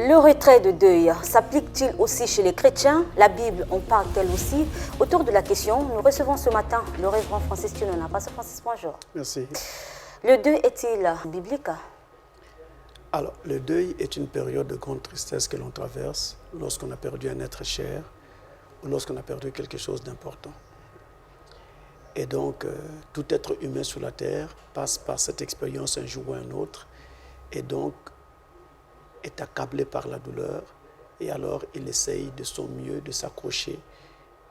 Le retrait de deuil s'applique-t-il aussi chez les chrétiens? La Bible en parle-t-elle aussi? Autour de la question, nous recevons ce matin le révérend Francis Tunona. Pasteur Francis, bonjour. Merci. Le deuil est-il biblique? Alors, le deuil est une période de grande tristesse que l'on traverse lorsqu'on a perdu un être cher ou lorsqu'on a perdu quelque chose d'important. Et donc, tout être humain sur la terre passe par cette expérience un jour ou un autre et donc est accablé par la douleur et alors il essaye de son mieux de s'accrocher,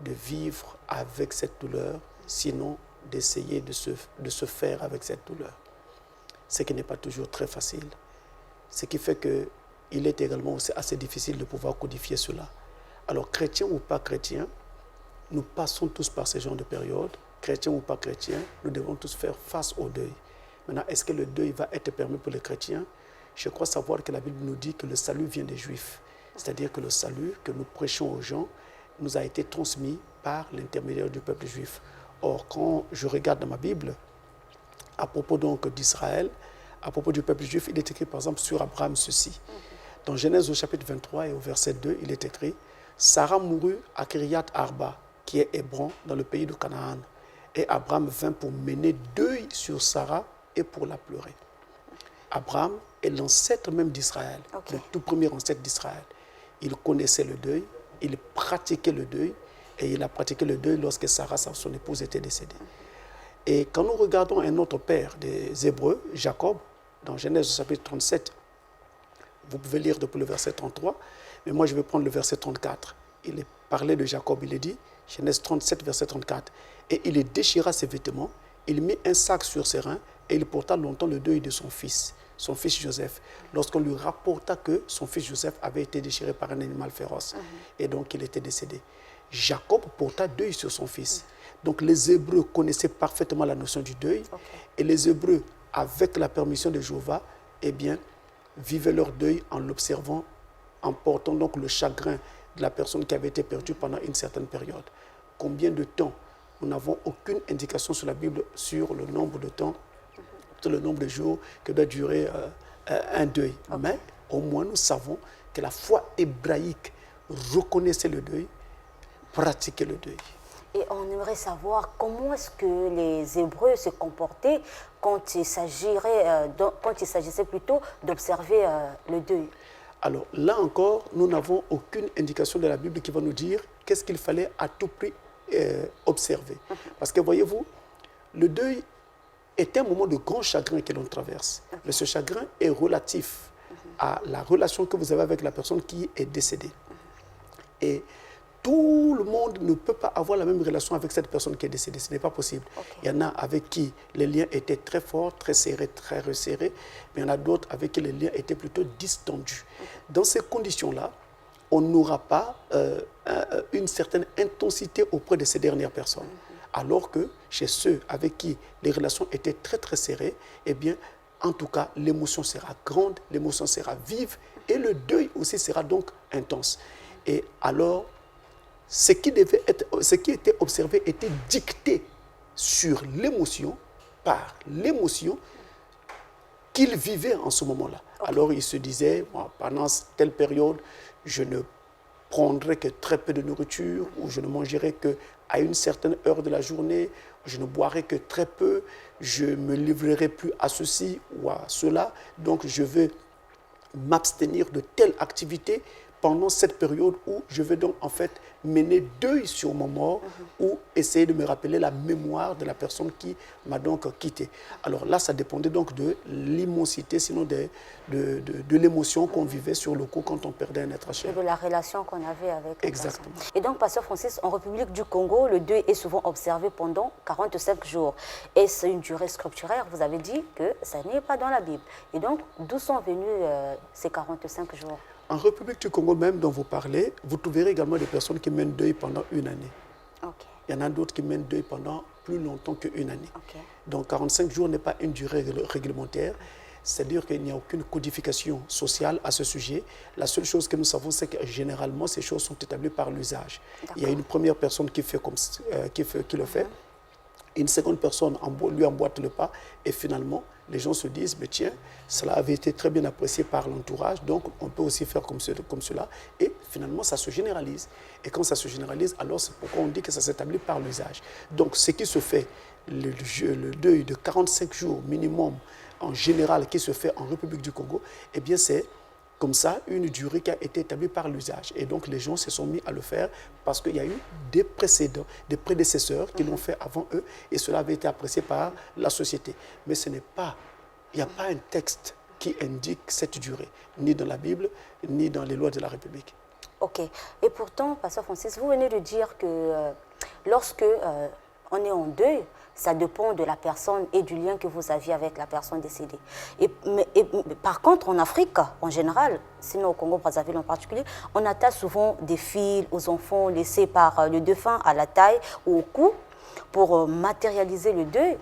de vivre avec cette douleur, sinon d'essayer de se faire avec cette douleur. Ce qui n'est pas toujours très facile. Ce qui fait qu'il est également aussi assez difficile de pouvoir codifier cela. Alors, chrétien ou pas chrétien, nous passons tous par ce genre de période. Chrétien ou pas chrétien, nous devons tous faire face au deuil. Maintenant, est-ce que le deuil va être permis pour les chrétiens? Je crois savoir que la Bible nous dit que le salut vient des Juifs. C'est-à-dire que le salut que nous prêchons aux gens nous a été transmis par l'intermédiaire du peuple juif. Or, quand je regarde dans ma Bible, à propos donc d'Israël, à propos du peuple juif, il est écrit par exemple sur Abraham ceci. Dans Genèse au chapitre 23 et au verset 2, il est écrit « Sarah mourut à Kiriath Arba, qui est Hébron, dans le pays de Canaan. Et Abraham vint pour mener deuil sur Sarah et pour la pleurer. » Abraham est l'ancêtre même d'Israël, le tout premier ancêtre d'Israël. Il connaissait le deuil, il pratiquait le deuil, et il a pratiqué le deuil lorsque Sarah, son épouse, était décédée. Et quand nous regardons un autre père des Hébreux, Jacob, dans Genèse chapitre 37, vous pouvez lire depuis le verset 33, mais moi je vais prendre le verset 34. Il est parlé de Jacob, il est dit, Genèse 37, verset 34, « Et il déchira ses vêtements, il mit un sac sur ses reins, et il porta longtemps le deuil de son fils Joseph, lorsqu'on lui rapporta que son fils Joseph avait été déchiré par un animal féroce, et donc il était décédé. Jacob porta deuil sur son fils. Donc les Hébreux connaissaient parfaitement la notion du deuil, et les Hébreux, avec la permission de Jéhovah, eh bien, vivaient leur deuil en l'observant, en portant donc le chagrin de la personne qui avait été perdue pendant une certaine période. Combien de temps? Nous n'avons aucune indication sur la Bible sur le nombre de temps, sur le nombre de jours que doit durer un deuil. Mais au moins nous savons que la foi hébraïque reconnaissait le deuil, pratiquait le deuil. Et on aimerait savoir comment est-ce que les Hébreux se comportaient quand il s'agissait plutôt d'observer le deuil. Alors là encore, nous n'avons aucune indication de la Bible qui va nous dire qu'est-ce qu'il fallait à tout prix observer. Parce que voyez-vous, le deuil est un moment de grand chagrin que l'on traverse. Mais ce chagrin est relatif à la relation que vous avez avec la personne qui est décédée. Et tout le monde ne peut pas avoir la même relation avec cette personne qui est décédée. Ce n'est pas possible. Il y en a avec qui les liens étaient très forts, très serrés, très resserrés. Mais il y en a d'autres avec qui les liens étaient plutôt distendus. Dans ces conditions-là, on n'aura pas une certaine intensité auprès de ces dernières personnes. Alors que chez ceux avec qui les relations étaient très très serrées, eh bien, en tout cas, l'émotion sera grande, l'émotion sera vive et le deuil aussi sera donc intense. Et alors, ce qui était observé était dicté sur l'émotion, par l'émotion qu'il vivait en ce moment-là. Alors il se disait, bon, pendant telle période, je ne prendrai que très peu de nourriture, ou je ne mangerai qu'à une certaine heure de la journée, je ne boirai que très peu, je ne me livrerai plus à ceci ou à cela, donc je veux m'abstenir de telle activité pendant cette période où je vais donc en fait mener deuil sur mon mort ou essayer de me rappeler la mémoire de la personne qui m'a donc quitté. Alors là, ça dépendait donc de l'immensité, sinon de l'émotion qu'on vivait sur le coup quand on perdait un être cher. Et de la relation qu'on avait avec la Exactement. personne. Et donc, Pasteur Francis, en République du Congo, le deuil est souvent observé pendant 45 jours. Et c'est une durée scripturaire, vous avez dit que ça n'est pas dans la Bible. Et donc, d'où sont venus ces 45 jours? En République du Congo même, dont vous parlez, vous trouverez également des personnes qui mènent deuil pendant une année. Il y en a d'autres qui mènent deuil pendant plus longtemps qu'une année. Donc 45 jours n'est pas une durée réglementaire. C'est-à-dire qu'il n'y a aucune codification sociale à ce sujet. La seule chose que nous savons, c'est que généralement, ces choses sont établies par l'usage. Il y a une première personne qui le fait, une seconde personne lui emboîte le pas, et finalement, les gens se disent, mais tiens, cela avait été très bien apprécié par l'entourage, donc on peut aussi faire comme cela. Et finalement, ça se généralise. Et quand ça se généralise, alors c'est pourquoi on dit que ça s'établit par l'usage. Donc ce qui se fait, le deuil de 45 jours minimum en général qui se fait en République du Congo, eh bien c'est comme ça une durée qui a été établie par l'usage. Et donc les gens se sont mis à le faire parce qu'il y a eu des précédents, des prédécesseurs qui l'ont fait avant eux et cela avait été apprécié par la société. Mais ce n'est pas, il n'y a pas un texte qui indique cette durée, ni dans la Bible, ni dans les lois de la République. Ok. Et pourtant, Pasteur Francis, vous venez de dire que lorsque on est en deuil, ça dépend de la personne et du lien que vous aviez avec la personne décédée. Par contre, en Afrique, en général, sinon au Congo-Brazzaville en particulier, on attache souvent des fils aux enfants laissés par le défunt à la taille ou au cou pour matérialiser le deuil.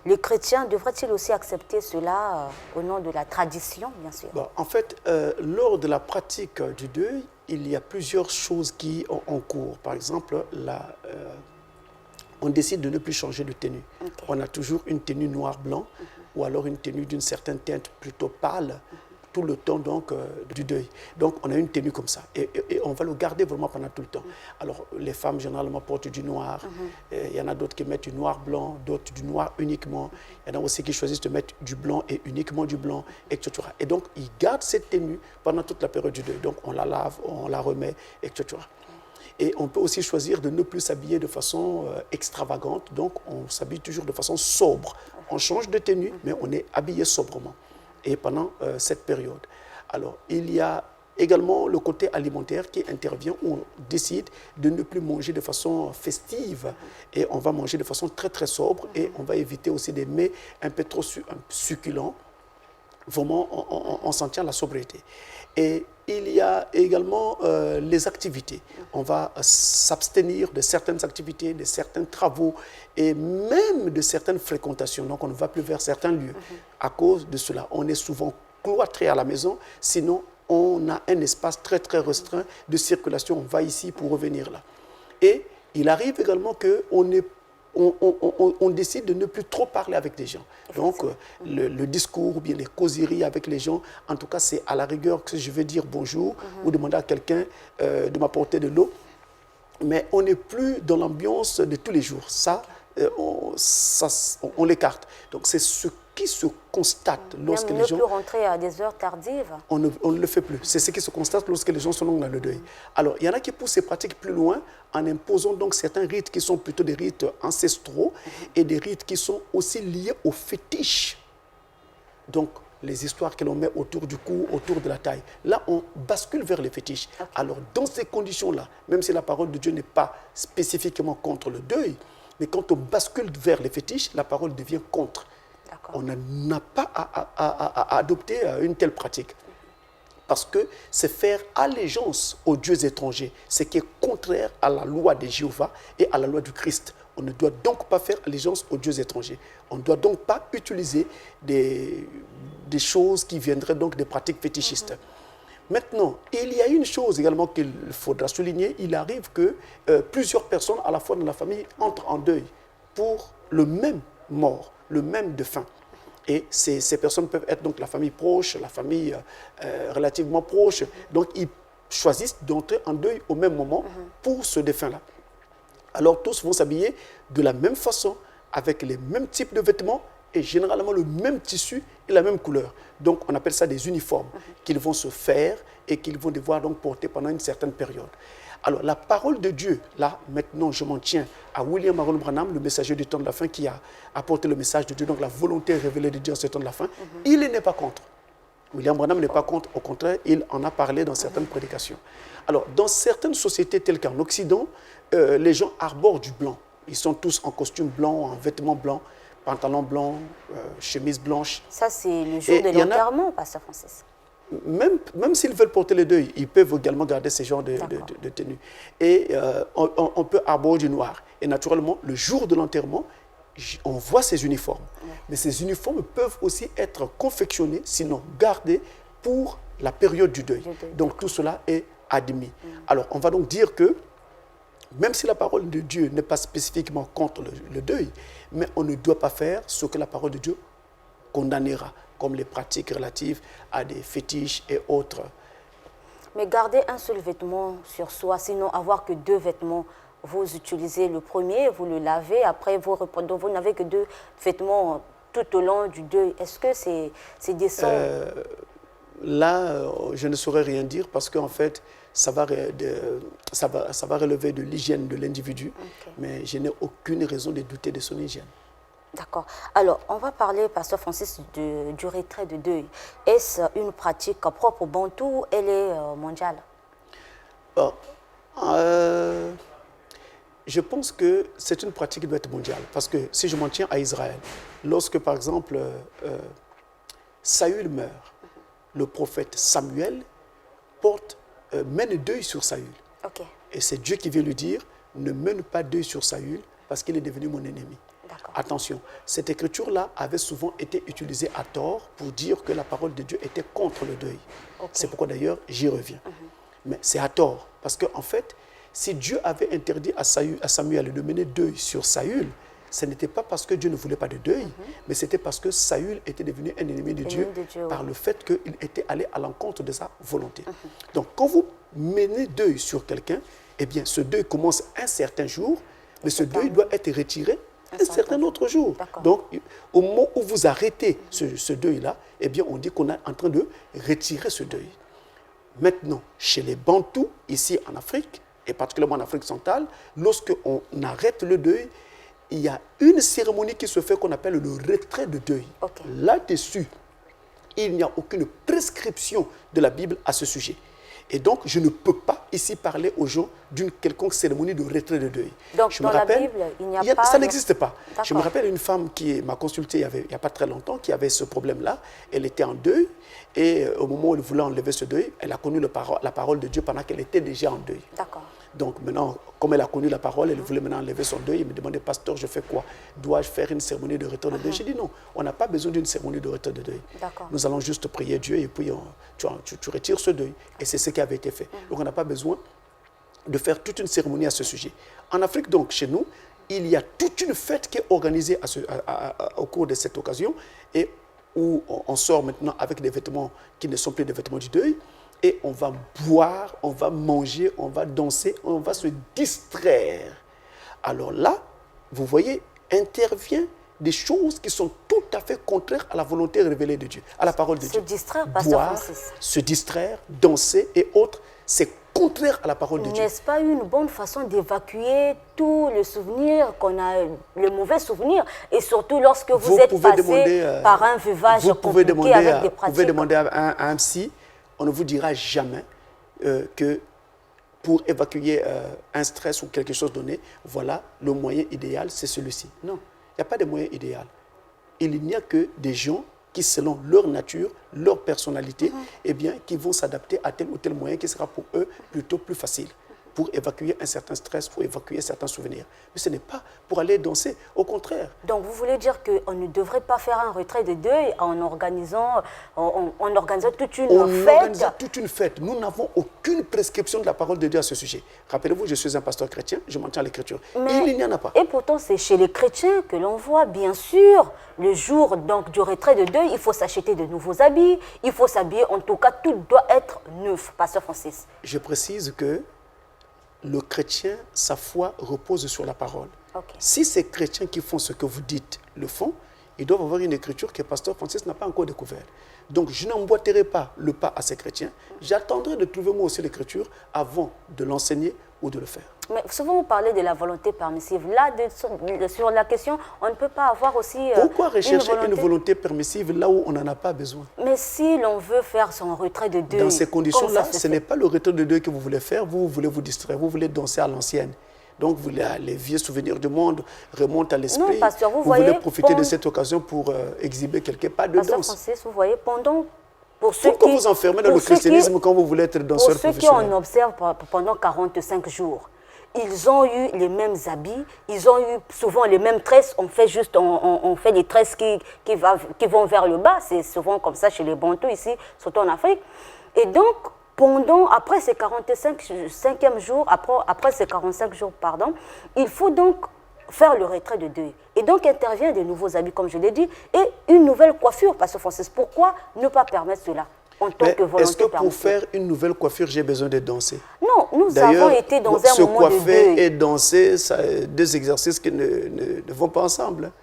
Les chrétiens devraient-ils aussi accepter cela au nom de la tradition, bien sûr? Bon, en fait, lors de la pratique du deuil, il y a plusieurs choses qui ont en cours. Par exemple, on décide de ne plus changer de tenue. Okay. On a toujours une tenue noir-blanc ou alors une tenue d'une certaine teinte plutôt pâle tout le temps donc, du deuil. Donc on a une tenue comme ça et on va le garder vraiment pendant tout le temps. Alors les femmes généralement portent du noir, il y en a d'autres qui mettent du noir-blanc, d'autres du noir uniquement, il y en a aussi qui choisissent de mettre du blanc et uniquement du blanc, etc. Et donc ils gardent cette tenue pendant toute la période du deuil. Donc on la lave, on la remet, etc. Et on peut aussi choisir de ne plus s'habiller de façon extravagante. Donc, on s'habille toujours de façon sobre. On change de tenue, mais on est habillé sobrement. Et pendant cette période. Alors, il y a également le côté alimentaire qui intervient où on décide de ne plus manger de façon festive. Et on va manger de façon très, très sobre. Et on va éviter aussi des mets un peu trop succulents. Vraiment, on s'en tient à la sobriété. Et il y a également les activités. On va s'abstenir de certaines activités, de certains travaux et même de certaines fréquentations. Donc, on ne va plus vers certains lieux. À cause de cela, on est souvent cloîtré à la maison. Sinon, on a un espace très, très restreint de circulation. On va ici pour revenir là. Et il arrive également qu'on décide de ne plus trop parler avec les gens. Donc, le discours ou bien les causeries avec les gens, en tout cas, c'est à la rigueur que je vais dire bonjour ou demander à quelqu'un de m'apporter de l'eau. Mais on n'est plus dans l'ambiance de tous les jours. Ça, on l'écarte. Donc, c'est ce qui se constate lorsque les gens... Ne plus rentrer à des heures tardives. On ne le fait plus. C'est ce qui se constate lorsque les gens sont dans le deuil. Alors, il y en a qui poussent ces pratiques plus loin en imposant donc certains rites qui sont plutôt des rites ancestraux et des rites qui sont aussi liés aux fétiches. Donc, les histoires que l'on met autour du cou, autour de la taille. Là, on bascule vers les fétiches. Okay. Alors, dans ces conditions-là, même si la parole de Dieu n'est pas spécifiquement contre le deuil, mais quand on bascule vers les fétiches, la parole devient contre. On n'a pas à adopter une telle pratique. Parce que c'est faire allégeance aux dieux étrangers, ce qui est contraire à la loi de Jéhovah et à la loi du Christ. On ne doit donc pas faire allégeance aux dieux étrangers. On ne doit donc pas utiliser des choses qui viendraient donc des pratiques fétichistes. Maintenant, il y a une chose également qu'il faudra souligner. Il arrive que plusieurs personnes à la fois dans la famille entrent en deuil pour le même mort, le même défunt. Et ces personnes peuvent être donc la famille proche, la famille relativement proche. Donc, ils choisissent d'entrer en deuil au même moment pour ce défunt-là. Alors, tous vont s'habiller de la même façon, avec les mêmes types de vêtements et généralement le même tissu et la même couleur. Donc, on appelle ça des uniformes qu'ils vont se faire et qu'ils vont devoir donc porter pendant une certaine période. Alors, la parole de Dieu, là, maintenant, je m'en tiens à William Marion Branham, le messager du temps de la fin, qui a apporté le message de Dieu, donc la volonté révélée de Dieu en ce temps de la fin. Il n'est pas contre. William Branham n'est pas contre, au contraire, il en a parlé dans certaines prédications. Alors, dans certaines sociétés telles qu'en Occident, les gens arborent du blanc. Ils sont tous en costume blanc, en vêtements blancs, pantalons blancs, chemise blanche. Ça, c'est le jour de l'enterrement, Pasteur Francis. Même s'ils veulent porter le deuil, ils peuvent également garder ce genre de tenue. Et on peut arborer du noir. Et naturellement, le jour de l'enterrement, on voit ces uniformes. Mais ces uniformes peuvent aussi être confectionnés, sinon gardés, pour la période du deuil. Donc tout cela est admis. Alors on va donc dire que, même si la parole de Dieu n'est pas spécifiquement contre le deuil, mais on ne doit pas faire ce que la parole de Dieu condamnera, comme les pratiques relatives à des fétiches et autres. Mais garder un seul vêtement sur soi, sinon avoir que 2 vêtements, vous utilisez le premier, vous le lavez, après vous répondez, vous n'avez que 2 vêtements tout au long du deuil. Est-ce que c'est décent? Là, je ne saurais rien dire parce qu'en fait, ça va relever de l'hygiène de l'individu, mais je n'ai aucune raison de douter de son hygiène. D'accord. Alors, on va parler, Pasteur Francis, du retrait de deuil. Est-ce une pratique propre au Bantou ou elle est mondiale? Je pense que c'est une pratique qui doit être mondiale. Parce que si je m'en tiens à Israël, lorsque par exemple Saül meurt, le prophète Samuel mène deuil sur Saül. Okay. Et c'est Dieu qui vient lui dire, ne mène pas deuil sur Saül parce qu'il est devenu mon ennemi. Attention, cette écriture-là avait souvent été utilisée à tort pour dire que la parole de Dieu était contre le deuil. C'est pourquoi d'ailleurs j'y reviens. Mais c'est à tort, parce qu'en fait, si Dieu avait interdit à Samuel de mener deuil sur Saül, ce n'était pas parce que Dieu ne voulait pas de deuil, mais c'était parce que Saül était devenu un ennemi de Dieu par le fait qu'il était allé à l'encontre de sa volonté. Donc quand vous menez deuil sur quelqu'un, eh bien ce deuil commence un certain jour, mais ce deuil doit être retiré un certain autre jour. Donc, au moment où vous arrêtez ce deuil-là, eh bien, on dit qu'on est en train de retirer ce deuil. Maintenant, chez les Bantous, ici en Afrique, et particulièrement en Afrique centrale, lorsqu'on arrête le deuil, il y a une cérémonie qui se fait qu'on appelle le retrait de deuil. Là-dessus, il n'y a aucune prescription de la Bible à ce sujet. Et donc, je ne peux pas ici parler aux gens d'une quelconque cérémonie de retrait de deuil. Donc, dans la Bible, il n'y a pas... Ça n'existe pas. Je me rappelle une femme qui m'a consulté il n'y a pas très longtemps, qui avait ce problème-là. Elle était en deuil. Et au moment où elle voulait enlever ce deuil, elle a connu la parole de Dieu pendant qu'elle était déjà en deuil. D'accord. Donc maintenant, comme elle a connu la parole, elle voulait maintenant enlever son deuil. Elle me demandait, pasteur, je fais quoi? Dois-je faire une cérémonie de retrait de deuil? J'ai dit non, on n'a pas besoin d'une cérémonie de retrait de deuil. Nous allons juste prier Dieu et puis tu retires ce deuil. Et c'est ce qui avait été fait. Donc on n'a pas besoin de faire toute une cérémonie à ce sujet. En Afrique, donc, chez nous, il y a toute une fête qui est organisée au cours de cette occasion et où on sort maintenant avec des vêtements qui ne sont plus des vêtements du deuil. Et on va boire, on va manger, on va danser, on va se distraire. Alors là, vous voyez, intervient des choses qui sont tout à fait contraires à la volonté révélée de Dieu, à la parole de Dieu. Se distraire, Pasteur Francis. Se distraire, danser et autres, c'est contraire à la parole de Dieu. N'est-ce pas une bonne façon d'évacuer tous les souvenirs qu'on a, les mauvais souvenirs, et surtout lorsque vous êtes passé par un veuvage compliqué avec des pratiques? Vous pouvez demander à un psy. On ne vous dira jamais que pour évacuer un stress ou quelque chose donné, voilà, le moyen idéal, c'est celui-ci. Non, il n'y a pas de moyen idéal. Il n'y a que des gens qui, selon leur nature, leur personnalité, eh bien, qui vont s'adapter à tel ou tel moyen qui sera pour eux plutôt plus facile pour évacuer un certain stress, pour évacuer certains souvenirs. Mais ce n'est pas pour aller danser, au contraire. Donc vous voulez dire qu'on ne devrait pas faire un retrait de deuil en organisant toute une fête? On organise toute une fête. Nous n'avons aucune prescription de la parole de Dieu à ce sujet. Rappelez-vous, je suis un pasteur chrétien, je m'en tiens à l'écriture. Il n'y en a pas. Et pourtant, c'est chez les chrétiens que l'on voit, bien sûr, le jour donc, du retrait de deuil, il faut s'acheter de nouveaux habits, il faut s'habiller, en tout cas, tout doit être neuf, pasteur Francis. Je précise que le chrétien, sa foi repose sur la parole. Si ces chrétiens qui font ce que vous dites le font, ils doivent avoir une écriture que pasteur Francis n'a pas encore découverte. Donc je n'emboîterai pas le pas à ces chrétiens. J'attendrai de trouver moi aussi l'écriture avant de l'enseigner ou de le faire. Mais souvent vous parlez de la volonté permissive. Là, sur la question, on ne peut pas avoir aussi pourquoi rechercher une volonté permissive là où on n'en a pas besoin? Mais si l'on veut faire son retrait de deuil... Dans ces conditions-là, ce n'est pas le retrait de deuil que vous voulez faire. Vous voulez vous distraire, vous voulez danser à l'ancienne. Donc les vieux souvenirs du monde remontent à l'esprit. Vous voulez profiter de cette occasion pour exhiber quelque part de Pasteur danse. Francis, vous voyez, pourquoi vous enfermez dans le christianisme quand vous voulez être danseur professionnel? Pour ceux qui en observent pendant 45 jours, ils ont eu les mêmes habits, ils ont eu souvent les mêmes tresses. On fait des tresses qui vont vers le bas. C'est souvent comme ça chez les Bantous ici, surtout en Afrique. Et donc, après ces 45 jours, il faut donc faire le retrait de deuil. Et donc intervient de nouveaux habits, comme je l'ai dit, et une nouvelle coiffure, Pasteur Francis. Pourquoi ne pas permettre cela en tant que volonté est-ce que pour permissive? faire une nouvelle coiffure, j'ai besoin de danser? Non, nous D'ailleurs, avons été dans un se moment de coiffer deuil. et danser, c'est deux exercices qui ne vont pas ensemble. Hein.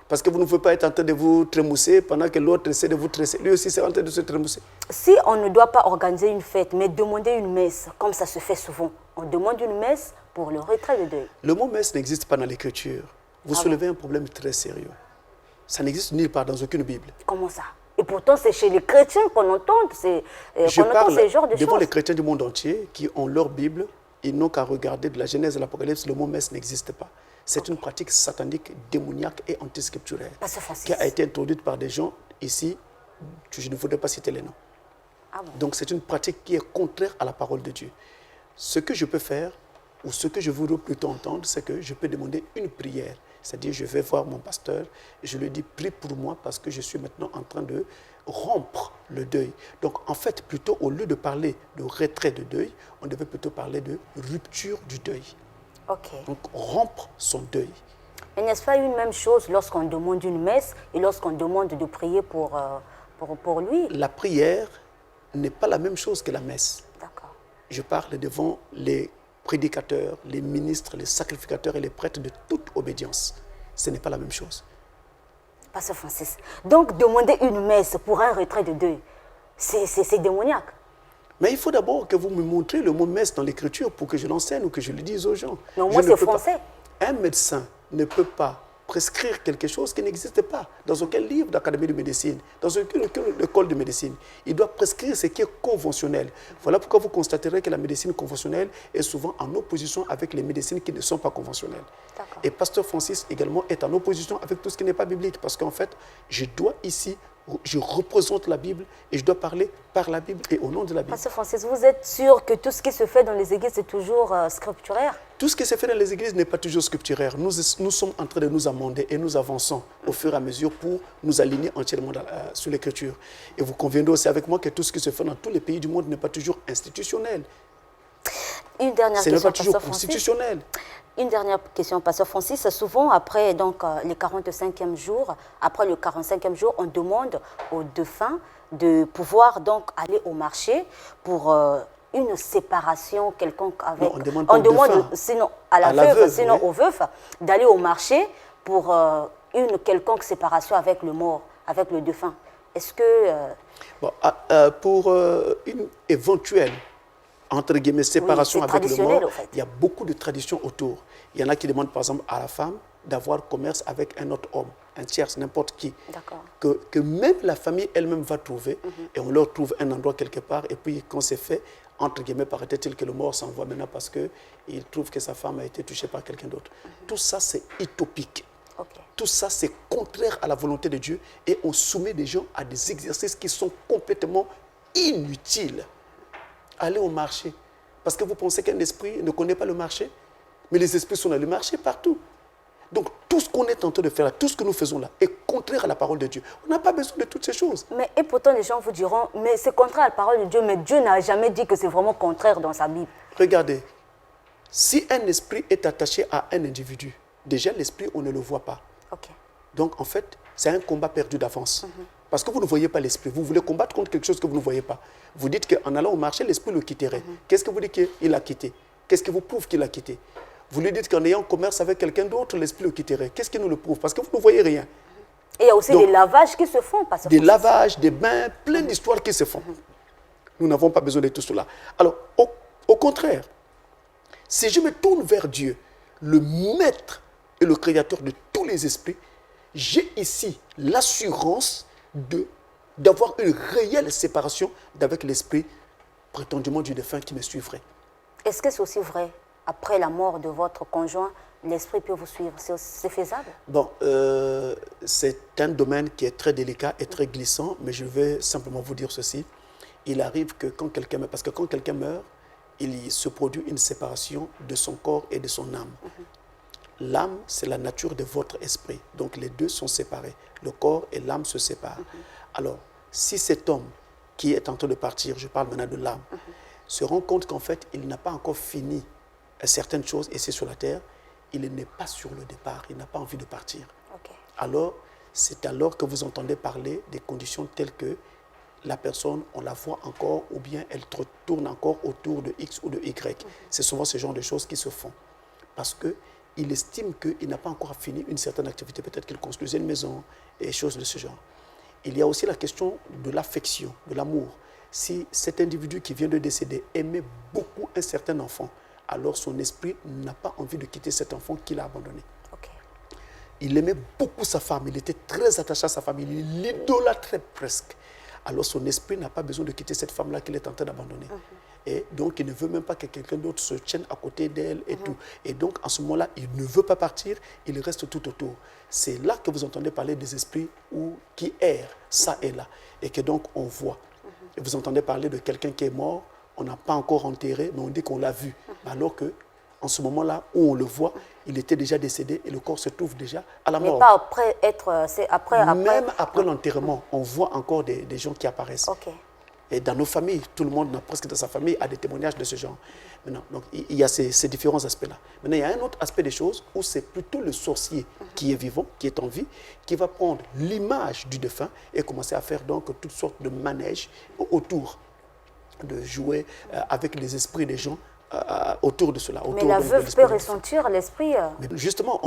Parce que vous ne pouvez pas être en train de vous trémousser pendant que l'autre essaie de vous tresser. Lui aussi, c'est en train de se trémousser. Si on ne doit pas organiser une fête, mais demander une messe, comme ça se fait souvent, on demande une messe pour le retrait de deuil. Le mot messe n'existe pas dans l'Écriture. Vous soulevez un problème très sérieux. Ça n'existe nulle part dans aucune Bible. Comment ça? Et pourtant, c'est chez les chrétiens qu'on entend, Je parle ces genres de devant choses. les chrétiens du monde entier qui ont leur Bible. Ils n'ont qu'à regarder de la Genèse à l'Apocalypse. Le mot messe n'existe pas. C'est une pratique satanique, démoniaque et antiscripturaire Pasteur Francis. qui a été introduite par des gens ici. Je ne voudrais pas citer les noms. Ah bon? Donc c'est une pratique qui est contraire à la parole de Dieu. Ce que je peux faire, ou ce que je voudrais plutôt entendre, c'est que je peux demander une prière. C'est-à-dire, je vais voir mon pasteur et je lui dis, prie pour moi parce que je suis maintenant en train de rompre le deuil. Donc, en fait, plutôt, au lieu de parler de retrait de deuil, on devait plutôt parler de rupture du deuil. Ok. Donc, rompre son deuil. Et n'est-ce pas une même chose lorsqu'on demande une messe et lorsqu'on demande de prier pour lui? La prière n'est pas la même chose que la messe. D'accord. Je parle devant les prédicateurs, les ministres, les sacrificateurs et les prêtres de toute obédience. Ce n'est pas la même chose. Pasteur Francis. Donc, demander une messe pour un retrait de deuil, c'est démoniaque. Mais il faut d'abord que vous me montrez le mot messe dans l'écriture pour que je l'enseigne ou que je le dise aux gens. Mais au moins, c'est français. Un médecin ne peut pas prescrire quelque chose qui n'existe pas dans aucun livre d'académie de médecine, dans aucune école de médecine. Il doit prescrire ce qui est conventionnel. Voilà pourquoi vous constaterez que la médecine conventionnelle est souvent en opposition avec les médecines qui ne sont pas conventionnelles. Et Pasteur Francis également est en opposition avec tout ce qui n'est pas biblique, parce qu'en fait, je dois ici, je représente la Bible et je dois parler par la Bible et au nom de la Bible. Pasteur Francis, vous êtes sûr que tout ce qui se fait dans les églises est toujours scripturaire? Tout ce qui se fait dans les églises n'est pas toujours scripturaire. Nous sommes en train de nous amender et nous avançons au fur et à mesure pour nous aligner entièrement sur l'écriture. Et vous conviendrez aussi avec moi que tout ce qui se fait dans tous les pays du monde n'est pas toujours institutionnel. Une dernière Ce n'est question, pas toujours Pasteur Francis. constitutionnel. Une dernière question, Pasteur Francis. Souvent, après donc, les 45e jours, après le 45e jour, on demande aux défunts de pouvoir donc aller au marché pour une séparation quelconque avec... Non, on demande sinon à la veuve, sinon oui, au veuf, d'aller au marché pour une quelconque séparation avec le mort, avec le défunt. Est-ce que... Bon, pour une éventuelle, entre guillemets, séparation avec le mort, en fait, il y a beaucoup de traditions autour. Il y en a qui demandent, par exemple, à la femme d'avoir commerce avec un autre homme, un tierce, n'importe qui. Que même la famille elle-même va trouver, et on leur trouve un endroit quelque part, et puis quand c'est fait, entre guillemets, paraît-il que le mort s'envoie maintenant parce qu'il trouve que sa femme a été touchée par quelqu'un d'autre. Tout ça, c'est utopique. Tout ça, c'est contraire à la volonté de Dieu, et on soumet des gens à des exercices qui sont complètement inutiles. Allez au marché, parce que vous pensez qu'un esprit ne connaît pas le marché, mais les esprits sont dans le marché partout. Donc tout ce qu'on est en train de faire là, tout ce que nous faisons là, est contraire à la parole de Dieu. On n'a pas besoin de toutes ces choses. Mais et pourtant les gens vous diront, mais c'est contraire à la parole de Dieu, mais Dieu n'a jamais dit que c'est vraiment contraire dans sa Bible. Regardez, si un esprit est attaché à un individu, déjà l'esprit, on ne le voit pas. Donc en fait, c'est un combat perdu d'avance. Parce que vous ne voyez pas l'esprit. Vous voulez combattre contre quelque chose que vous ne voyez pas. Vous dites qu'en allant au marché, l'esprit le quitterait. Qu'est-ce que vous dites qu'il a quitté? Qu'est-ce qui vous prouve qu'il a quitté? Vous lui dites qu'en ayant commerce avec quelqu'un d'autre, l'esprit le quitterait. Qu'est-ce qui nous le prouve? Parce que vous ne voyez rien. Et il y a aussi des lavages qui se font. Des lavages, des bains, plein d'histoires qui se font. Nous n'avons pas besoin de tout cela. Alors, au contraire, si je me tourne vers Dieu, le maître et le créateur de tous les esprits, j'ai ici l'assurance d'avoir une réelle séparation d'avec l'esprit prétendument du défunt qui me suivrait. Est-ce que c'est aussi vrai? Après la mort de votre conjoint, l'esprit peut vous suivre. C'est faisable? Bon, c'est un domaine qui est très délicat et très glissant, mais je vais simplement vous dire ceci. Il arrive que quand quelqu'un meurt, parce que quand quelqu'un meurt, il se produit une séparation de son corps et de son âme. L'âme, c'est la nature de votre esprit. Donc les deux sont séparés. Le corps et l'âme se séparent. Alors, si cet homme qui est en train de partir, je parle maintenant de l'âme, se rend compte qu'en fait, il n'a pas encore fini certaines choses ici sur la terre, il n'est pas sur le départ, il n'a pas envie de partir. Ok. Alors, c'est alors que vous entendez parler des conditions telles que la personne, on la voit encore, ou bien elle tourne encore autour de X ou de Y. C'est souvent ce genre de choses qui se font. Parce qu'il estime qu'il n'a pas encore fini une certaine activité. Peut-être qu'il construisait une maison et choses de ce genre. Il y a aussi la question de l'affection, de l'amour. Si cet individu qui vient de décéder aimait beaucoup un certain enfant, alors son esprit n'a pas envie de quitter cet enfant qu'il a abandonné. Ok. Il aimait beaucoup sa femme, il était très attaché à sa femme, il l'idolâtrait presque. Alors son esprit n'a pas besoin de quitter cette femme-là qu'il est en train d'abandonner. Et donc il ne veut même pas que quelqu'un d'autre se tienne à côté d'elle et tout. Et donc en ce moment-là, il ne veut pas partir, il reste tout autour. C'est là que vous entendez parler des esprits qui errent, ça et là. Et que donc on voit. Et vous entendez parler de quelqu'un qui est mort, on n'a pas encore enterré, mais on dit qu'on l'a vu. Alors que en ce moment-là où on le voit, il était déjà décédé et le corps se trouve déjà à la mort. Mais pas après être... C'est après. Même après l'enterrement, on voit encore des gens qui apparaissent. Ok. Et dans nos familles, tout le monde, presque dans sa famille, a des témoignages de ce genre. Maintenant, donc, il y a ces différents aspects-là. Maintenant, il y a un autre aspect des choses où c'est plutôt le sorcier qui est vivant, qui est en vie, qui va prendre l'image du défunt et commencer à faire donc toutes sortes de manèges autour, de jouer avec les esprits des gens autour de cela. Mais la veuve peut ressentir l'esprit. Justement,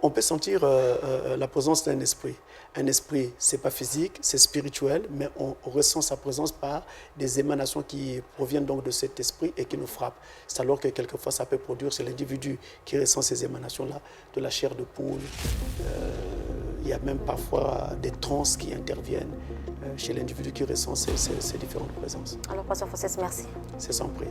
on peut sentir la présence d'un esprit. Un esprit, ce n'est pas physique, c'est spirituel, mais on ressent sa présence par des émanations qui proviennent donc de cet esprit et qui nous frappent. C'est alors que quelquefois ça peut produire, c'est l'individu qui ressent ces émanations-là, de la chair de poule. Il y a même parfois des transes qui interviennent chez l'individu qui ressent ces différentes présences. Alors, Pasteur Fossès, merci. C'est sans prix.